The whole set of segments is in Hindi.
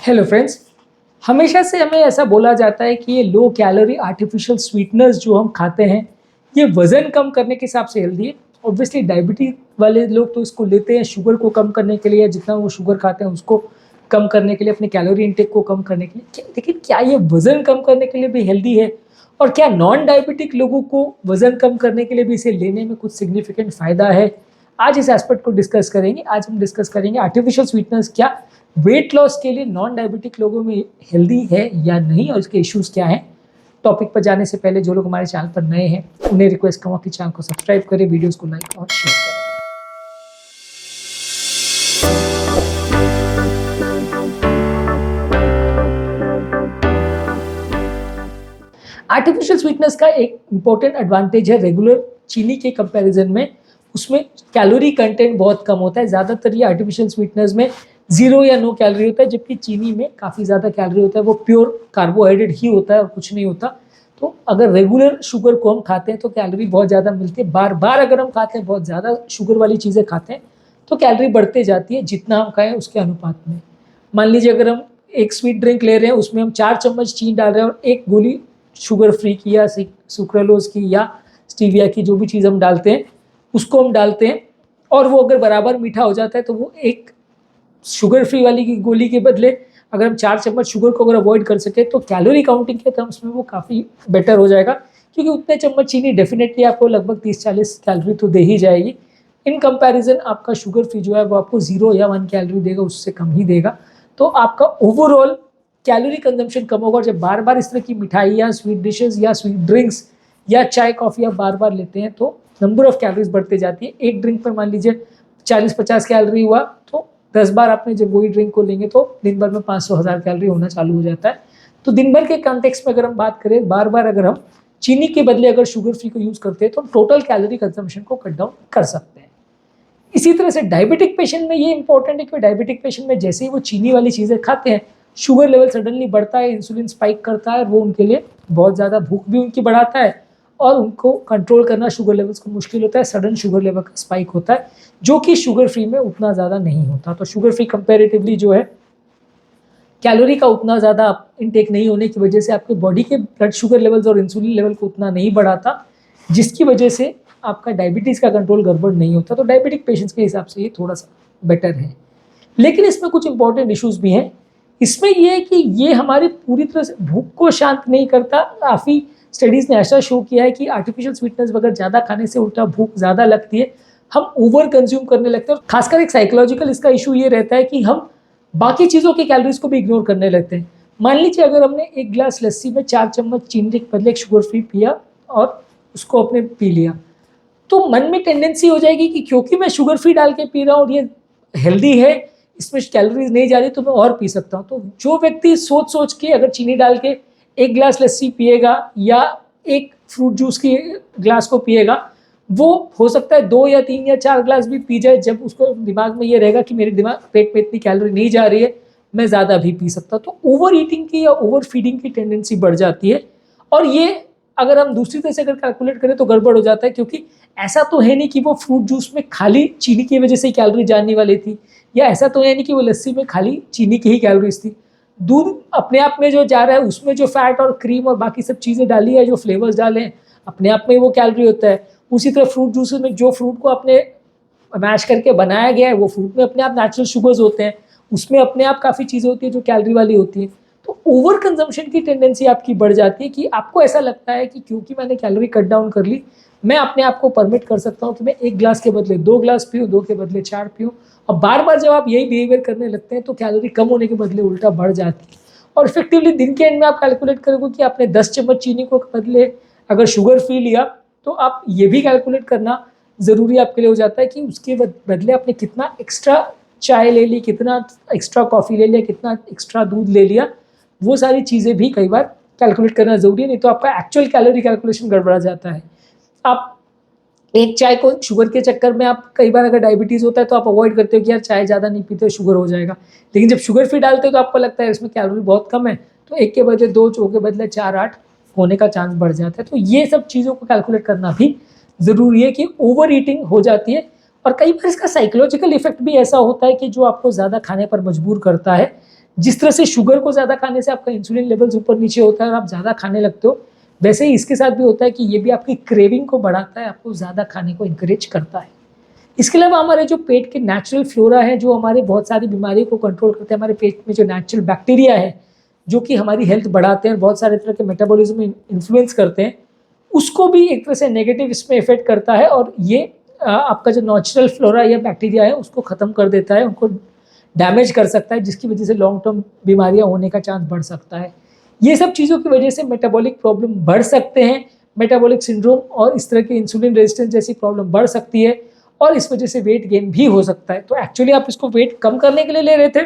Hello friends. हमेशा से हमें ऐसा बोला जाता है कि ये लो कैलोरी आर्टिफिशियल स्वीटनर्स जो हम खाते हैं ये वज़न कम करने के हिसाब से हेल्दी है। ऑब्वियसली डायबिटीज वाले लोग तो इसको लेते हैं शुगर को कम करने के लिए, या जितना वो शुगर खाते हैं उसको कम करने के लिए, अपने कैलोरी इंटेक को कम करने के लिए। लेकिन क्या ये वज़न कम करने के लिए भी हेल्दी है? और क्या नॉन डायबिटिक लोगों को वज़न कम करने के लिए भी इसे लेने में कुछ सिग्निफिकेंट फ़ायदा है? आज इस एस्पेक्ट को डिस्कस करेंगे। आज हम डिस्कस करेंगे आर्टिफिशियल स्वीटनर्स क्या वेट लॉस के लिए नॉन डायबिटिक लोगों में हेल्दी है या नहीं, और इसके इश्यूज क्या हैं। टॉपिक पर जाने से पहले जो लोग हमारे चैनल पर नए हैं उन्हें रिक्वेस्ट करूँगा कि चैनल को सब्सक्राइब करें, वीडियोस को लाइक और शेयर करें। आर्टिफिशियल स्वीटनेस का एक इंपॉर्टेंट एडवांटेज है रेगुलर चीनी के कंपैरिजन में, उसमें कैलोरी कंटेंट बहुत कम होता है। ज़्यादातर ये आर्टिफिशियल स्वीटनर्स में 0 या नो कैलोरी होता है, जबकि चीनी में काफ़ी ज़्यादा कैलोरी होता है। वो प्योर कार्बोहाइड्रेट ही होता है और कुछ नहीं होता। तो अगर रेगुलर शुगर को हम खाते हैं तो कैलोरी बहुत ज़्यादा मिलती है। बार बार अगर हम खाते हैं, बहुत ज़्यादा शुगर वाली चीज़ें खाते हैं, तो कैलोरी बढ़ते जाती है जितना हम खाएं उसके अनुपात में। मान लीजिए अगर हम एक स्वीट ड्रिंक ले रहे हैं, उसमें हम 4 चम्मच चीनी डाल रहे हैं और एक गोली शुगर फ्री की या सुक्रालोज की या स्टीविया की, जो भी चीज़ हम डालते हैं उसको हम डालते हैं, और वो अगर बराबर मीठा हो जाता है तो वो एक शुगर फ्री वाली की गोली के बदले अगर हम 4 चम्मच शुगर को अगर अवॉइड कर सके तो कैलोरी काउंटिंग के टर्म्स में वो काफ़ी बेटर हो जाएगा, क्योंकि उतने चम्मच चीनी डेफिनेटली आपको लगभग 30-40 कैलोरी तो दे ही जाएगी। इन कंपैरिजन आपका शुगर फ्री जो है वो आपको 0 या 1 कैलोरी देगा, उससे कम ही देगा। तो आपका ओवरऑल कैलोरी कंजम्पशन कम होगा। और जब बार बार इस तरह की मिठाई या स्वीट डिशेज या स्वीट ड्रिंक्स या चाय कॉफ़ी आप बार बार लेते हैं तो नंबर ऑफ कैलोरीज बढ़ते जाती है। एक ड्रिंक पर मान लीजिए 40-50 कैलोरी हुआ, तो 10 बार आपने जब वही ड्रिंक को लेंगे तो दिन भर में 500-1000 कैलोरी होना चालू हो जाता है। तो दिन भर के कॉन्टेक्स्ट में अगर हम बात करें, बार बार अगर हम चीनी के बदले अगर शुगर फ्री को यूज़ करते हैं तो टोटल कैलोरी कंजम्पशन को कट डाउन कर सकते हैं। इसी तरह से डायबिटिक पेशेंट में ये इंपॉर्टेंट है कि डायबिटिक पेशेंट में जैसे ही वो चीनी वाली चीज़ें खाते हैं, शुगर लेवल सडनली बढ़ता है, इंसुलिन स्पाइक करता है, वो उनके लिए बहुत ज़्यादा भूख भी उनकी बढ़ाता है और उनको कंट्रोल करना शुगर लेवल्स को मुश्किल होता है। सडन शुगर लेवल का स्पाइक होता है, जो कि शुगर फ्री में उतना ज़्यादा नहीं होता। तो शुगर फ्री कंपैरेटिवली जो है कैलोरी का उतना ज़्यादा इनटेक नहीं होने की वजह से आपके बॉडी के ब्लड शुगर लेवल्स और इंसुलिन लेवल को उतना नहीं बढ़ाता, जिसकी वजह से आपका डायबिटीज़ का कंट्रोल गड़बड़ नहीं होता। तो डायबिटिक पेशेंट्स के हिसाब से ये थोड़ा सा बेटर है। लेकिन इसमें कुछ इंपॉर्टेंट इश्यूज भी हैं। इसमें यह है कि ये हमारी पूरी तरह से भूख को शांत नहीं करता। काफ़ी स्टडीज़ ने ऐसा शो किया है कि आर्टिफिशियल स्वीटनेस वगैरह ज़्यादा खाने से उल्टा भूख ज़्यादा लगती है, हम ओवर कंज्यूम करने लगते हैं। और खासकर एक साइकोलॉजिकल इसका इशू ये रहता है कि हम बाकी चीज़ों की कैलोरीज को भी इग्नोर करने लगते हैं। मान लीजिए अगर हमने एक गिलास लस्सी में 4 चम्मच चीनी के बदले एक शुगर फ्री पिया और उसको आपने पी लिया, तो मन में टेंडेंसी हो जाएगी कि क्योंकि मैं शुगर फ्री डाल के पी रहा हूँ और ये हेल्दी है, इसमें कैलोरीज नहीं जा रही, तो मैं और पी सकता हूँ। तो जो व्यक्ति सोच सोच के अगर चीनी डाल के एक गिलास लस्सी पिएगा या एक फ्रूट जूस की गिलास को पिएगा, वो हो सकता है 2 या 3 या 4 गिलास भी पी जाए, जब उसको दिमाग में ये रहेगा कि मेरे दिमाग पेट में इतनी कैलोरी नहीं जा रही है, मैं ज़्यादा भी पी सकता हूँ। तो ओवर ईटिंग की या ओवर फीडिंग की टेंडेंसी बढ़ जाती है। और ये अगर हम दूसरी तरह से अगर कैलकुलेट करें तो गड़बड़ हो जाता है, क्योंकि ऐसा तो है नहीं कि वो फ्रूट जूस में खाली चीनी की वजह से कैलोरी जानने वाली थी, या ऐसा तो है नहीं कि वो लस्सी में खाली चीनी की ही कैलोरीज थी। दूध अपने आप में जो जा रहा है उसमें जो फैट और क्रीम और बाकी सब चीज़ें डाली है, जो फ्लेवर्स डाले हैं, अपने आप में वो कैलोरी होता है। उसी तरह फ्रूट जूस में जो फ्रूट को आपने मैश करके बनाया गया है, वो फ्रूट में अपने आप नेचुरल शुगर्स होते हैं, उसमें अपने आप काफ़ी चीज़ें होती है जो कैलोरी वाली होती है। तो ओवर कंजम्पशन की टेंडेंसी आपकी बढ़ जाती है कि आपको ऐसा लगता है कि क्योंकि मैंने कैलोरी कट डाउन कर ली, मैं अपने आप को परमिट कर सकता हूँ कि मैं 1 गिलास के बदले 2 गिलास पीऊँ, 2 के बदले 4 पीऊँ। और बार बार जब आप यही बिहेवियर करने लगते हैं तो कैलोरी कम होने के बदले उल्टा बढ़ जाती है। और इफेक्टिवली दिन के एंड में आप कैलकुलेट करोगे कि आपने 10 चम्मच चीनी को बदले अगर शुगर फ्री लिया, तो आप ये भी कैलकुलेट करना ज़रूरी आपके लिए हो जाता है कि उसके बदले आपने कितना एक्स्ट्रा चाय ले ली, कितना एक्स्ट्रा कॉफ़ी ले लिया, कितना एक्स्ट्रा दूध ले लिया। वो सारी चीज़ें भी कई बार कैलकुलेट करना ज़रूरी है, नहीं तो आपका एक्चुअल कैलोरी कैलकुलेशन गड़बड़ा जाता है। आप एक चाय को शुगर के चक्कर में आप कई बार अगर डायबिटीज़ होता है तो आप अवॉइड करते हो कि यार चाय ज़्यादा नहीं पीते, शुगर हो जाएगा। लेकिन जब शुगर फ्री डालते हो तो आपको लगता है इसमें कैलोरी बहुत कम है, तो 1 के बदले 2, 2 के बदले 4-8 होने का चांस बढ़ जाता है। तो ये सब चीज़ों को कैलकुलेट करना भी ज़रूरी है कि ओवर ईटिंग हो जाती है। और कई बार इसका साइकोलॉजिकल इफेक्ट भी ऐसा होता है कि जो आपको ज़्यादा खाने पर मजबूर करता है, जिस तरह से शुगर को ज़्यादा खाने से आपका इंसुलिन लेवल्स ऊपर नीचे होता है और आप ज़्यादा खाने लगते हो, वैसे ही इसके साथ भी होता है कि ये भी आपकी क्रेविंग को बढ़ाता है, आपको ज़्यादा खाने को इंकरेज करता है। इसके अलावा हमारे जो पेट के नेचुरल फ्लोरा है, जो हमारे बहुत सारी बीमारियों को कंट्रोल करते हैं, हमारे पेट में जो नेचुरल बैक्टीरिया है जो कि हमारी हेल्थ बढ़ाते हैं, बहुत सारे तरह के मेटाबॉलिज्म में इन्फ्लुएंस करते हैं, उसको भी एक तरह से नेगेटिव इसमें इफेक्ट करता है और ये आपका जो नेचुरल फ्लोरा या बैक्टीरिया है उसको ख़त्म कर देता है, उनको डैमेज कर सकता है, जिसकी वजह से लॉन्ग टर्म बीमारियां होने का चांस बढ़ सकता है। ये सब चीज़ों की वजह से मेटाबॉलिक प्रॉब्लम बढ़ सकते हैं, मेटाबॉलिक सिंड्रोम और इस तरह की इंसुलिन रेजिस्टेंस जैसी प्रॉब्लम बढ़ सकती है और इस वजह से वेट गेन भी हो सकता है। तो एक्चुअली आप इसको वेट कम करने के लिए ले रहे थे,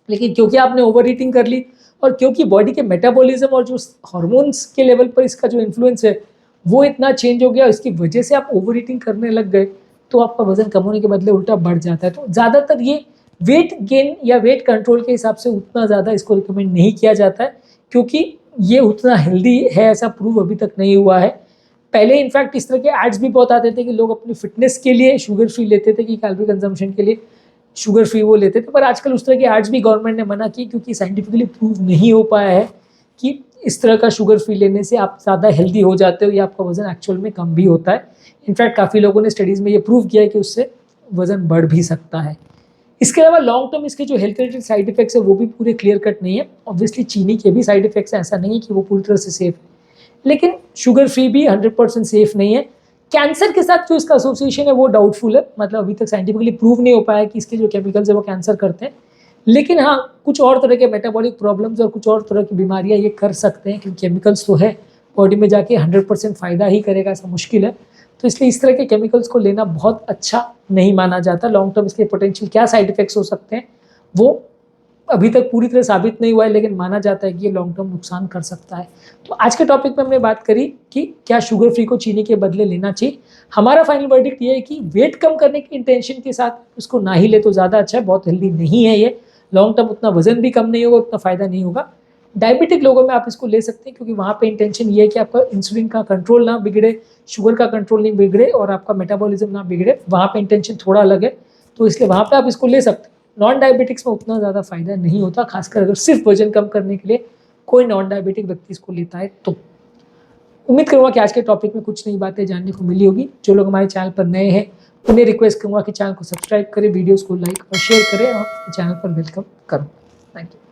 लेकिन क्योंकि आपने ओवर ईटिंग कर ली और क्योंकि बॉडी के मेटाबॉलिज्म और जो हार्मोन्स के लेवल पर इसका जो इन्फ्लुएंस है वो इतना चेंज हो गया, इसकी वजह से आप ओवर ईटिंग करने लग गए, तो आपका वजन कम होने के बदले उल्टा बढ़ जाता है। तो ज़्यादातर ये वेट गेन या वेट कंट्रोल के हिसाब से उतना ज़्यादा इसको रिकमेंड नहीं किया जाता है, क्योंकि ये उतना हेल्दी है ऐसा प्रूव अभी तक नहीं हुआ है। पहले इनफैक्ट इस तरह के एड्स भी बहुत आते थे कि लोग अपनी फिटनेस के लिए शुगर फ्री लेते थे, कि कैलोरी कंजम्पशन के लिए शुगर फ्री वो लेते थे, पर आजकल उस तरह के एड्स भी गवर्नमेंट ने मना की, क्योंकि साइंटिफिकली प्रूव नहीं हो पाया है कि इस तरह का शुगर फ्री लेने से आप ज़्यादा हेल्दी हो जाते हो या आपका वजन एक्चुअल में कम भी होता है। इनफैक्ट काफ़ी लोगों ने स्टडीज़ में ये प्रूव किया है कि उससे वजन बढ़ भी सकता है। इसके अलावा लॉन्ग टर्म इसके जो हेल्थ रिलेटेड साइड इफेक्ट्स है वो भी पूरे क्लियर कट नहीं है। ऑब्वियसली चीनी के भी साइड इफेक्ट्स हैं, ऐसा नहीं है कि वो पूरी तरह से सेफ है, लेकिन शुगर फ्री भी 100% सेफ नहीं है। कैंसर के साथ जो इसका एसोसिएशन है वो डाउटफुल है, मतलब अभी तक साइंटिफिकली प्रूव नहीं हो पाया कि इसके जो केमिकल्स है वो कैंसर करते हैं, लेकिन हाँ कुछ और तरह के मेटाबॉलिक प्रॉब्लम्स और कुछ और तरह की बीमारियां ये कर सकते हैं, क्योंकि केमिकल्स तो है बॉडी में जाके 100% फ़ायदा ही करेगा ऐसा मुश्किल है। तो इसलिए इस तरह के केमिकल्स को लेना बहुत अच्छा नहीं माना जाता। लॉन्ग टर्म इसके पोटेंशियल क्या साइड इफेक्ट्स हो सकते हैं वो अभी तक पूरी तरह साबित नहीं हुआ है, लेकिन माना जाता है कि ये लॉन्ग टर्म नुकसान कर सकता है। तो आज के टॉपिक में हमने बात करी कि क्या शुगर फ्री को चीनी के बदले लेना चाहिए। हमारा फाइनल वर्डिक्ट ये है कि वेट कम करने की इंटेंशन के साथ उसको ना ही ले तो ज़्यादा अच्छा है, बहुत हेल्दी नहीं है ये, लॉन्ग टर्म उतना वजन भी कम नहीं होगा, उतना फ़ायदा नहीं होगा। डायबिटिक लोगों में आप इसको ले सकते हैं, क्योंकि वहाँ पे इंटेंशन ये है कि आपका इंसुलिन का कंट्रोल ना बिगड़े, शुगर का कंट्रोल नहीं बिगड़े और आपका मेटाबॉलिज्म ना बिगड़े, वहाँ पे इंटेंशन थोड़ा अलग है, तो इसलिए वहाँ पे आप इसको ले सकते हैं। नॉन डायबिटिक्स में उतना ज़्यादा फायदा नहीं होता, खासकर अगर सिर्फ वजन कम करने के लिए कोई नॉन डायबिटिक व्यक्ति इसको लेता है तो। उम्मीद करूँगा कि आज के टॉपिक में कुछ नई बातें जानने को मिली होगी। जो लोग हमारे चैनल पर नए हैं उन्हें रिक्वेस्ट करूँगा कि चैनल को सब्सक्राइब करें, वीडियोज़ को लाइक और शेयर करें और चैनल पर वेलकम करो। Thank you.